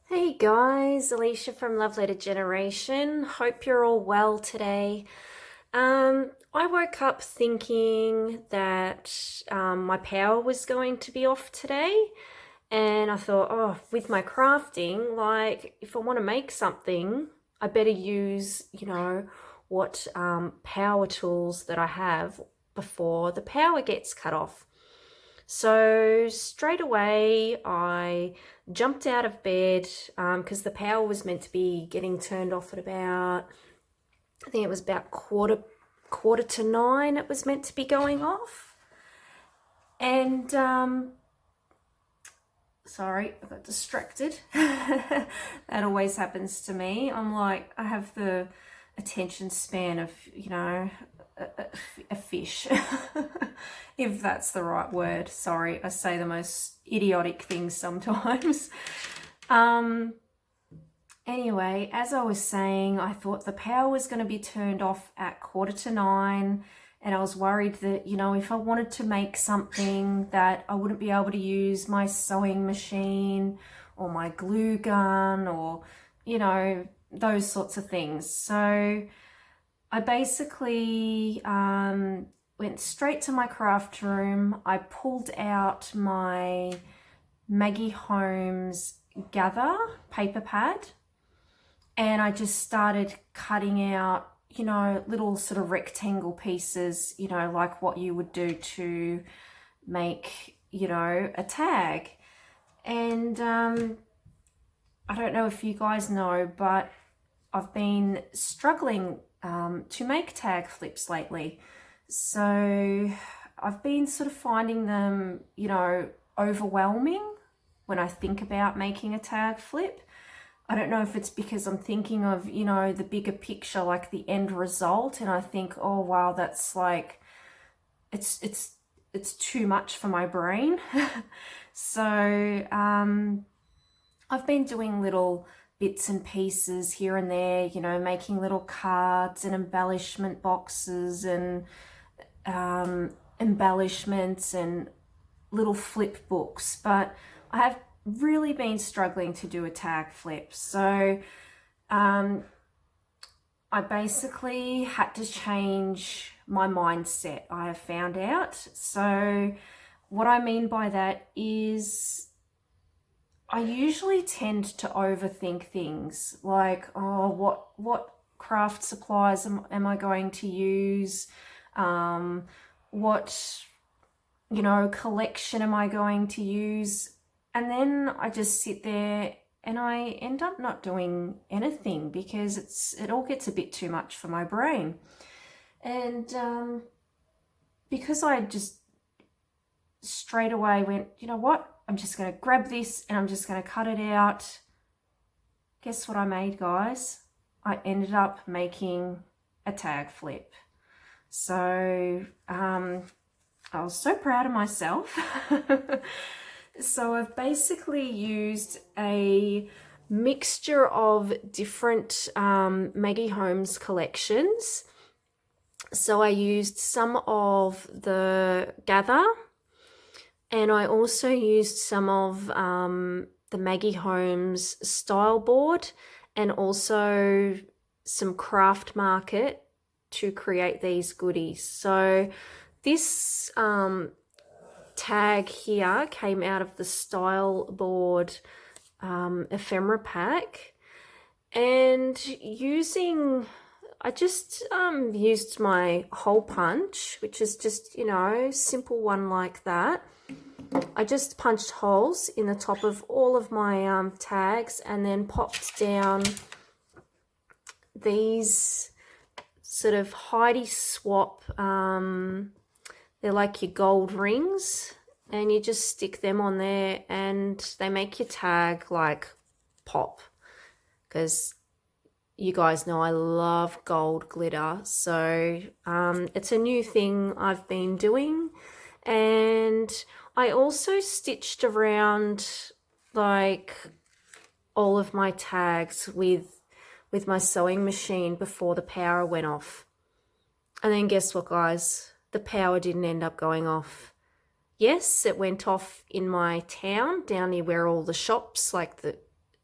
Hey guys, Alicia from Love Letter Generation. Hope you're all well today. I woke up thinking that my power was going to be off today, and I thought, oh, with my crafting, like if I want to make something, I better use, what power tools that I have before the power gets cut off. So straight away, I jumped out of bed because the power was meant to be getting turned off at about, I think it was about quarter to 9. It was meant to be going off, and sorry, I got distracted. That always happens to me. I'm like, I have the attention span of, a fish, if that's the right word. Sorry, I say the most idiotic things sometimes. Um, anyway, as I was saying, I thought the power was going to be turned off at quarter to 9. And I was worried that, if I wanted to make something, that I wouldn't be able to use my sewing machine or my glue gun or, those sorts of things. So I basically went straight to my craft room. I pulled out my Maggie Holmes Gather paper pad, and I just started cutting out, little sort of rectangle pieces, like what you would do to make, a tag. And I don't know if you guys know, but I've been struggling to make tag flips lately. So I've been sort of finding them, overwhelming when I think about making a tag flip. I don't know if it's because I'm thinking of, the bigger picture, like the end result, and I think, oh wow, that's like, it's too much for my brain. So I've been doing little bits and pieces here and there, making little cards and embellishment boxes and embellishments and little flip books, but I have really been struggling to do a tag flip. So I basically had to change my mindset, I have found out. So what I mean by that is I usually tend to overthink things like, oh, what craft supplies am I going to use? What, collection am I going to use? And then I just sit there and I end up not doing anything because it all gets a bit too much for my brain. And because I just straight away went, you know what? I'm just going to grab this and I'm just going to cut it out. Guess what I made, guys? I ended up making a tag flip. So I was so proud of myself. So I've basically used a mixture of different Maggie Holmes collections. So I used some of the Gather, and I also used some of the Maggie Holmes styleboard, and also some Craft Market to create these goodies. So this tag here came out of the styleboard ephemera pack, and I just used my hole punch, which is just, simple one like that. I just punched holes in the top of all of my tags and then popped down these sort of Heidi Swap, they're like your gold rings, and you just stick them on there and they make your tag like pop, because you guys know I love gold glitter. So it's a new thing I've been doing. And I also stitched around like all of my tags with my sewing machine before the power went off. And then guess what, guys? The power didn't end up going off. Yes, it went off in my town down near where all the shops, like the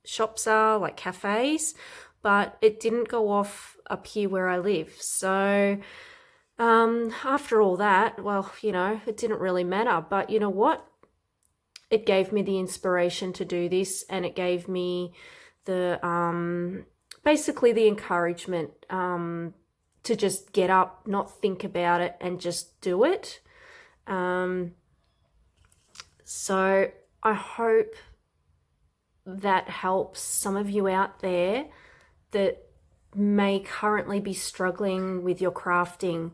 shops are, like cafes, but it didn't go off up here where I live. So after all that, well, you know, it didn't really matter. But you know what? It gave me the inspiration to do this, and it gave me the basically the encouragement to just get up, not think about it, and just do it. So I hope that helps some of you out there that may currently be struggling with your crafting.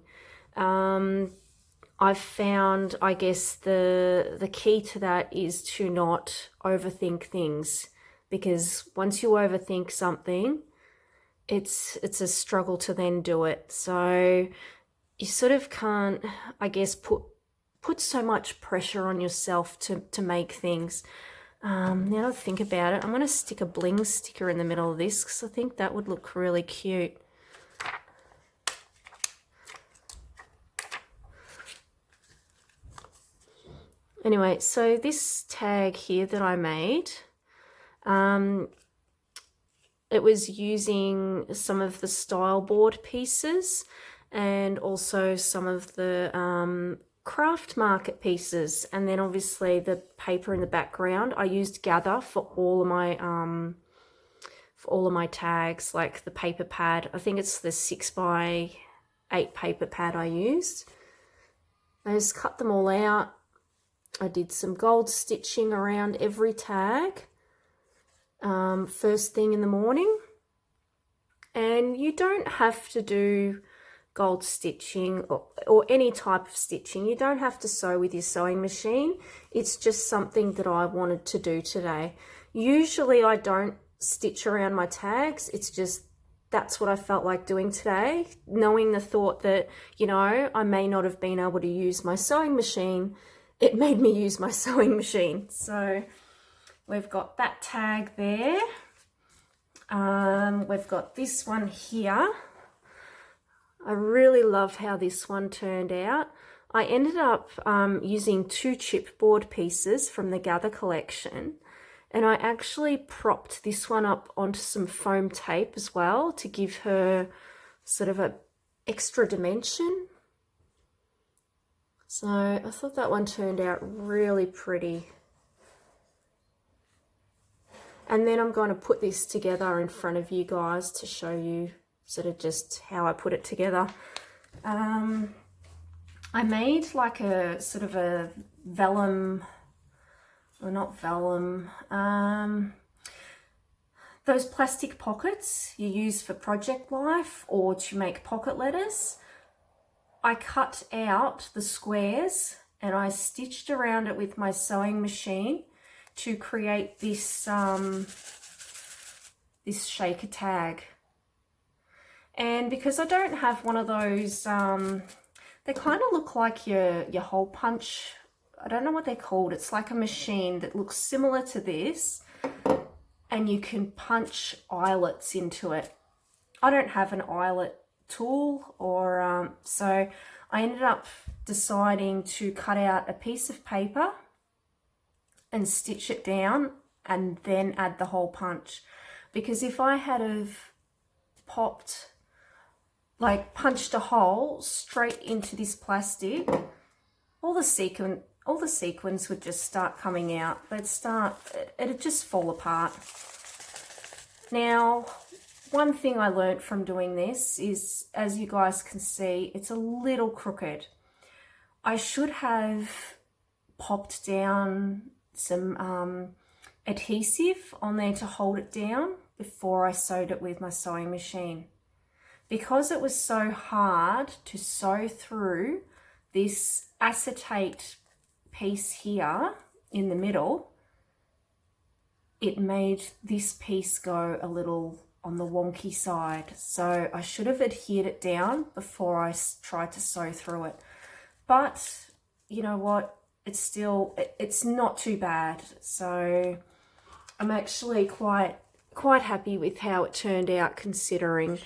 I've found, I guess, the key to that is to not overthink things, because once you overthink something, it's a struggle to then do it. So you sort of can't, I guess, put so much pressure on yourself to make things. Now that I think about it, I'm going to stick a bling sticker in the middle of this because I think that would look really cute. Anyway, so this tag here that I made, it was using some of the styleboard pieces and also some of the craft market pieces, and then obviously the paper in the background. I used gather for all of my tags, like the paper pad. I think it's the 6x8 paper pad I used. I just cut them all out. I did some gold stitching around every tag first thing in the morning, and you don't have to do gold stitching or any type of stitching. You don't have to sew with your sewing machine. It's just something that I wanted to do today. Usually I don't stitch around my tags. It's just that's what I felt like doing today, knowing the thought that, you know, I may not have been able to use my sewing machine. It made me use my sewing machine. So we've got that tag there. We've got this one here. I really love how this one turned out. I ended up using 2 chipboard pieces from the Gather collection, and I actually propped this one up onto some foam tape as well to give her sort of a extra dimension. So I thought that one turned out really pretty. And then I'm going to put this together in front of you guys to show you sort of just how I put it together. I made like a sort of a vellum, or not vellum, those plastic pockets you use for project life or to make pocket letters. I cut out the squares and I stitched around it with my sewing machine to create this this shaker tag. And because I don't have one of those, they kind of look like your hole punch. I don't know what they're called. It's like a machine that looks similar to this, and you can punch eyelets into it. I don't have an eyelet tool, or so I ended up deciding to cut out a piece of paper and stitch it down and then add the hole punch. Because if I had have punched a hole straight into this plastic, all the sequins would just start coming out. It'd just fall apart. Now, one thing I learned from doing this is, as you guys can see, it's a little crooked. I should have popped down some adhesive on there to hold it down before I sewed it with my sewing machine. Because it was so hard to sew through this acetate piece here in the middle, it made this piece go a little on the wonky side. So I should have adhered it down before I tried to sew through it. But you know what? It's not too bad. So I'm actually quite happy with how it turned out, considering,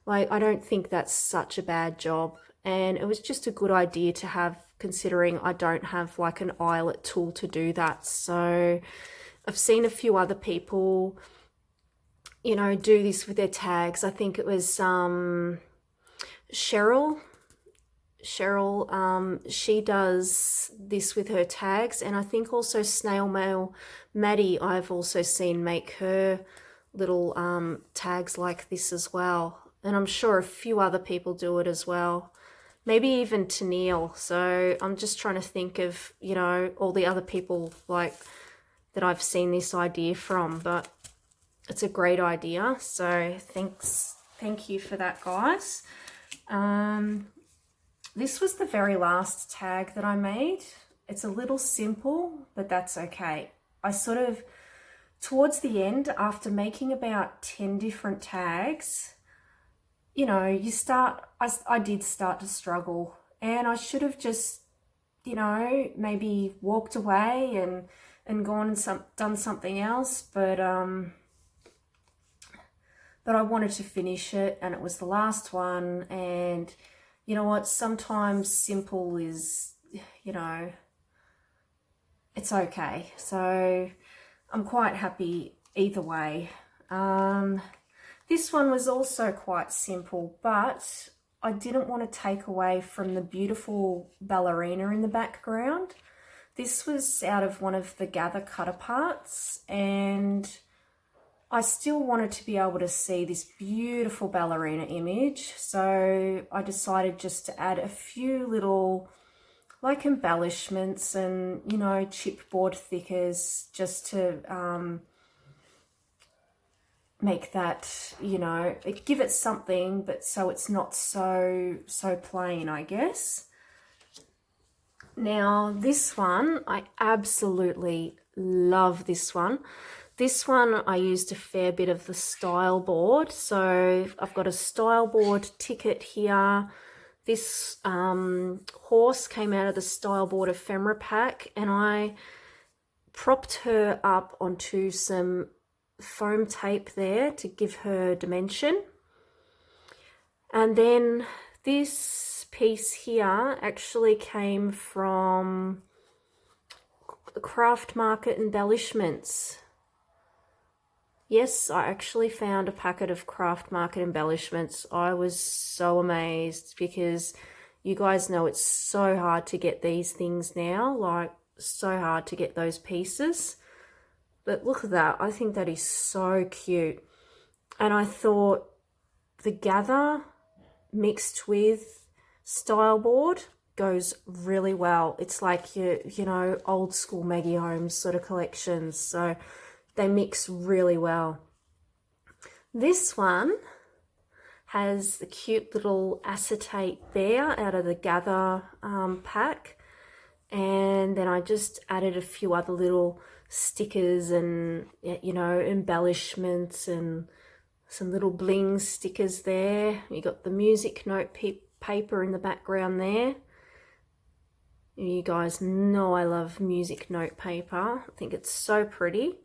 like, I don't think that's such a bad job, and it was just a good idea to have, considering I don't have like an eyelet tool to do that. So I've seen a few other people you know, do this with their tags. I think it was Cheryl. She does this with her tags, and I think also Snail Mail Maddie, I've also seen make her little tags like this as well. And I'm sure a few other people do it as well. Maybe even Tennille. So I'm just trying to think of, you know, all the other people like that I've seen this idea from, but it's a great idea. So thank you for that, guys. This was the very last tag that I made. It's a little simple, but that's okay. I sort of, towards the end, after making about 10 different tags, you know, I did start to struggle, and I should have just, you know, maybe walked away and gone and done something else, but I wanted to finish it, and it was the last one. And you know what, sometimes simple is, you know, it's okay. So I'm quite happy either way. This one was also quite simple, but I didn't want to take away from the beautiful ballerina in the background. This was out of one of the gather cut aparts, and I still wanted to be able to see this beautiful ballerina image. So I decided just to add a few little like embellishments and, you know, chipboard thickers just to make that, you know, give it something, but so it's not so plain, I guess. Now this one, I absolutely love this one. This one I used a fair bit of the styleboard. So I've got a styleboard ticket here. This horse came out of the styleboard ephemera pack, and I propped her up onto some foam tape there to give her dimension. And then this piece here actually came from Craft Market Embellishments. Yes, I actually found a packet of Craft Market embellishments. I was so amazed because you guys know it's so hard to get these things now, like so hard to get those pieces. But look at that. I think that is so cute. And I thought the gather mixed with styleboard goes really well. It's like your, you know, old school Maggie Holmes sort of collections. So they mix really well. This one has the cute little acetate bear out of the gather pack. And then I just added a few other little stickers and, you know, embellishments and some little bling stickers there. You got the music note paper in the background there. You guys know I love music note paper. I think it's so pretty.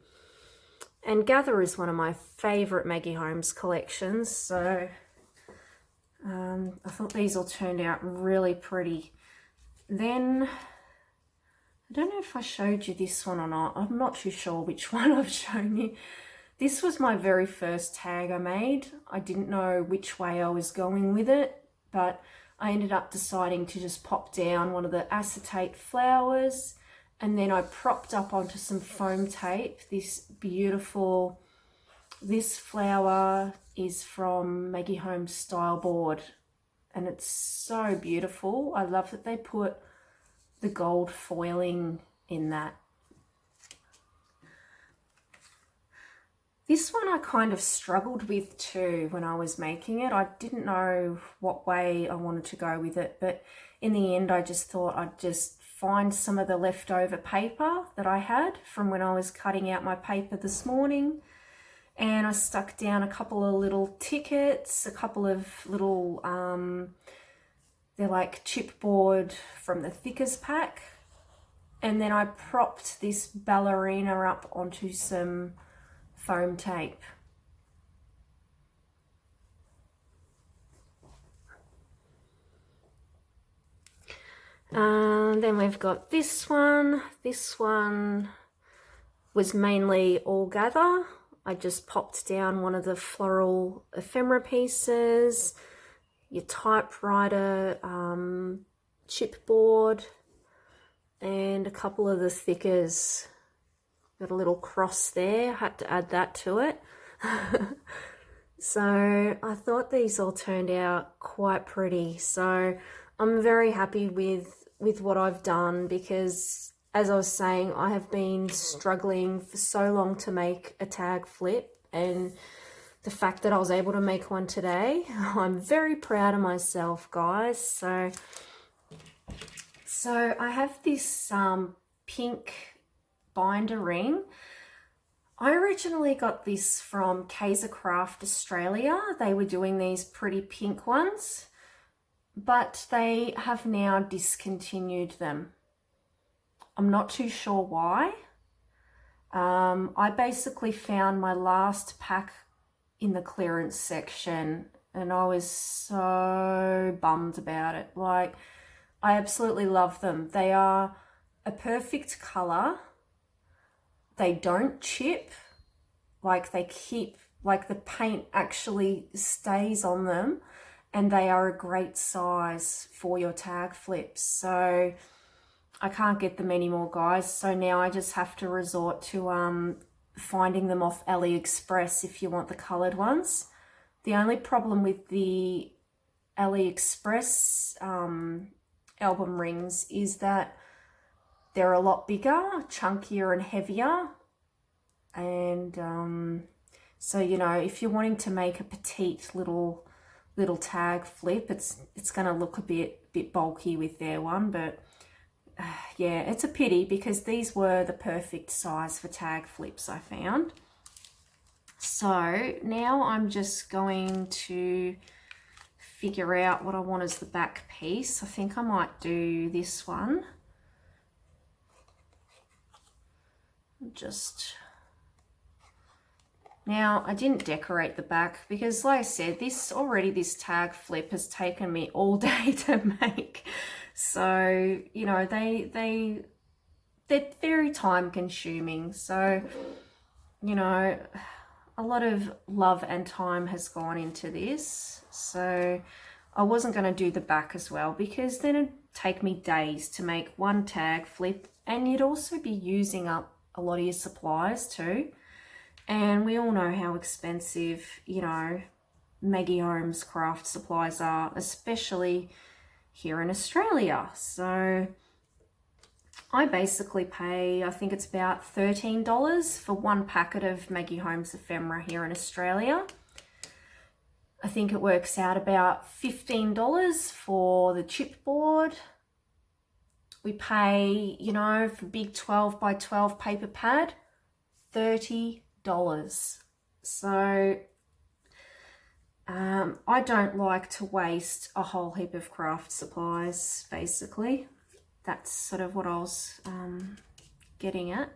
And Gather is one of my favourite Maggie Holmes collections, so I thought these all turned out really pretty. Then, I don't know if I showed you this one or not. I'm not too sure which one I've shown you. This was my very first tag I made. I didn't know which way I was going with it, but I ended up deciding to just pop down one of the acetate flowers, and then I propped up onto some foam tape this beautiful, this flower is from Maggie Holmes Styleboard, and it's so beautiful. I love that they put the gold foiling in that. This one I kind of struggled with too when I was making it. I didn't know what way I wanted to go with it, but in the end I just thought I'd just find some of the leftover paper that I had from when I was cutting out my paper this morning, and I stuck down a couple of little tickets, a couple of little, they're like chipboard from the thickers pack, and then I propped this ballerina up onto some foam tape. Then we've got this one. This one was mainly all gather. I just popped down one of the floral ephemera pieces, your typewriter chipboard, and a couple of the thickers. Got a little cross there, I had to add that to it. So I thought these all turned out quite pretty. So I'm very happy with what I've done, because as I was saying, I have been struggling for so long to make a tag flip, and the fact that I was able to make one today, I'm very proud of myself, guys. So I have this pink binder ring. I originally got this from Kaiser Craft Australia. They were doing these pretty pink ones, but they have now discontinued them. I'm not too sure why. I basically found my last pack in the clearance section, and I was so bummed about it. Like, I absolutely love them. They are a perfect color. They don't chip, like they keep, like the paint actually stays on them, and they are a great size for your tag flips. So I can't get them anymore, guys. So now I just have to resort to finding them off AliExpress if you want the colored ones. The only problem with the AliExpress album rings is that they're a lot bigger, chunkier and heavier. And so, you know, if you're wanting to make a petite little tag flip, it's going to look a bit bulky with their one. But yeah, it's a pity, because these were the perfect size for tag flips, I found. So now I'm just going to figure out what I want as the back piece. I think I might do this one. Now, I didn't decorate the back because, like I said, this tag flip has taken me all day to make. So, you know, they're very time consuming. So, you know, a lot of love and time has gone into this. So I wasn't going to do the back as well, because then it'd take me days to make one tag flip, and you'd also be using up a lot of your supplies too. And we all know how expensive, you know, Maggie Holmes craft supplies are, especially here in Australia. So I basically pay, I think it's about $13 for one packet of Maggie Holmes ephemera here in Australia. I think it works out about $15 for the chipboard. We pay, you know, for big 12 by 12 paper pad, $30. So I don't like to waste a whole heap of craft supplies, basically. That's sort of what I was getting at.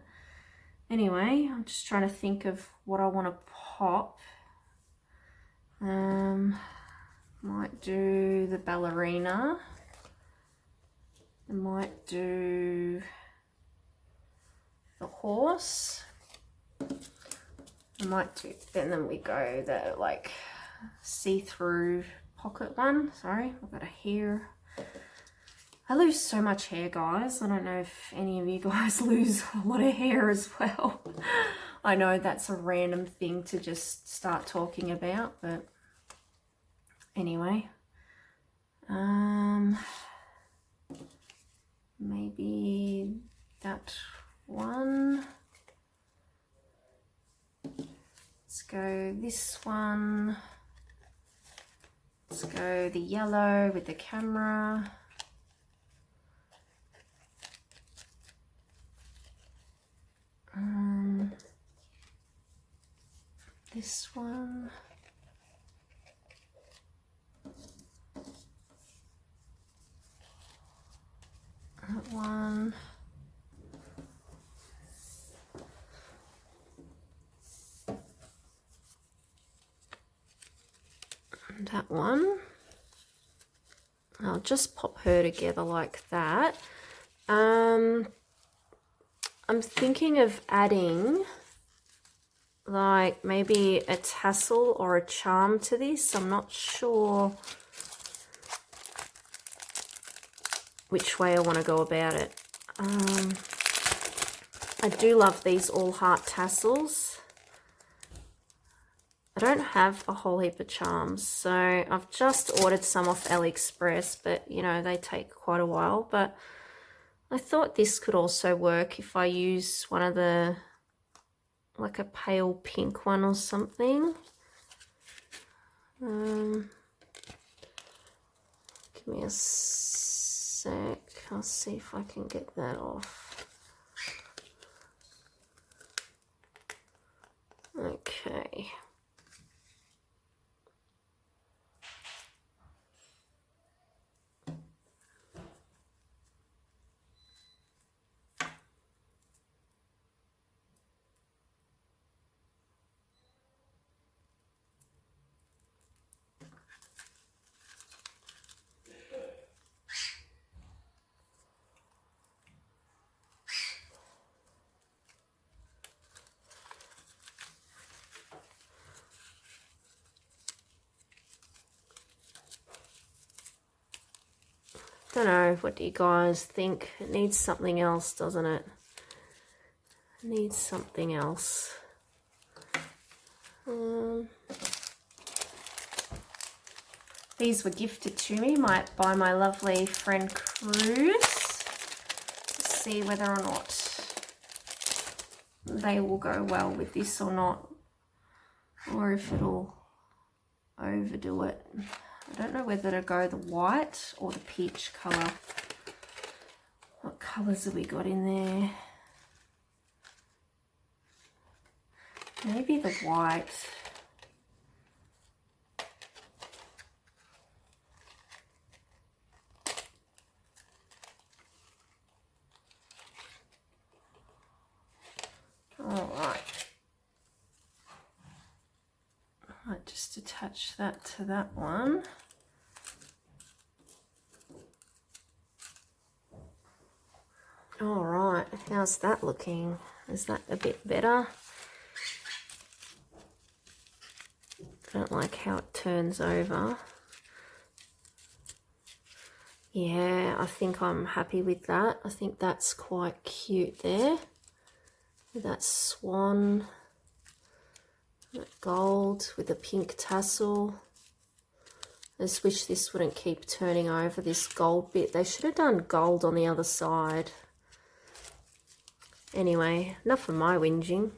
Anyway, I'm just trying to think of what I want to pop. Might do the ballerina. I might do the horse. I might do, then we go the like see-through pocket one. Sorry, I've got a hair. I lose so much hair, guys. I don't know if any of you guys lose a lot of hair as well. I know that's a random thing to just start talking about, but anyway. Maybe that one. Let's go this one. Let's go the yellow with the camera. This one. That one. And that one. I'll just pop her together like that. I'm thinking of adding like maybe a tassel or a charm to this. I'm not sure which way I want to go about it. I do love these all heart tassels. I don't have a whole heap of charms, so I've just ordered some off AliExpress, but you know, they take quite a while. But I thought this could also work if I use one of the, like a pale pink one or something. Give me a sec. I'll see if I can get that off. Okay. Don't know, what do you guys think? It needs something else, doesn't it? It needs something else. These were gifted to me by my lovely friend Cruz. Let's see whether or not they will go well with this or not, or if it'll overdo it. I don't know whether to go the white or the peach colour. What colours have we got in there? Maybe the white. All right. I might just attach that to that one. All right, how's that looking? Is that a bit better? I don't like how it turns over. Yeah, I think I'm happy with that. I think that's quite cute there. With that swan, that gold with a pink tassel. I just wish this wouldn't keep turning over, this gold bit. They should have done gold on the other side. Anyway, enough of my whinging.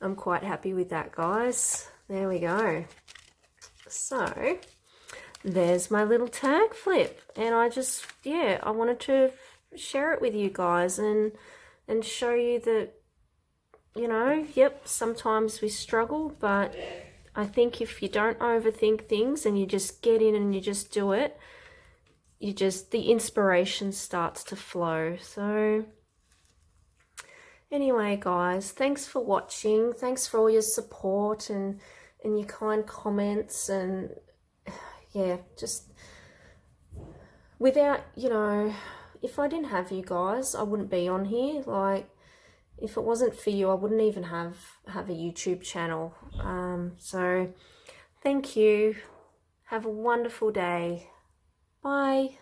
I'm quite happy with that, guys. There we go. So, there's my little tag flip. And I just, yeah, I wanted to share it with you guys and show you that, you know, yep, sometimes we struggle, but I think if you don't overthink things and you just get in and you just do it, the inspiration starts to flow. So anyway, guys, thanks for watching. Thanks for all your support and your kind comments. And yeah, just without, you know, if I didn't have you guys, I wouldn't be on here. Like, if it wasn't for you, I wouldn't even have a YouTube channel. So thank you. Have a wonderful day. Bye.